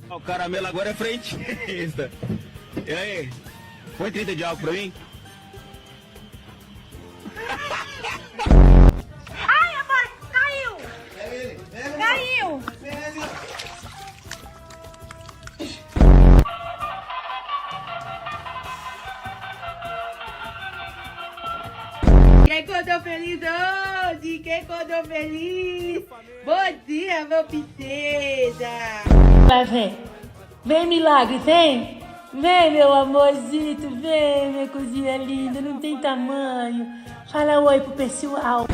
O caramelo agora é frentista. E aí? Põe 30 de álcool pra mim? Ai, amor, caiu! Caiu! Quem acordou feliz hoje? Quem acordou feliz? Bom dia, meu princesa! Vai, vem. Vem, milagre, vem. Vem, meu amorzito, vem, minha coisinha linda, não tem tamanho. Fala oi pro pessoal.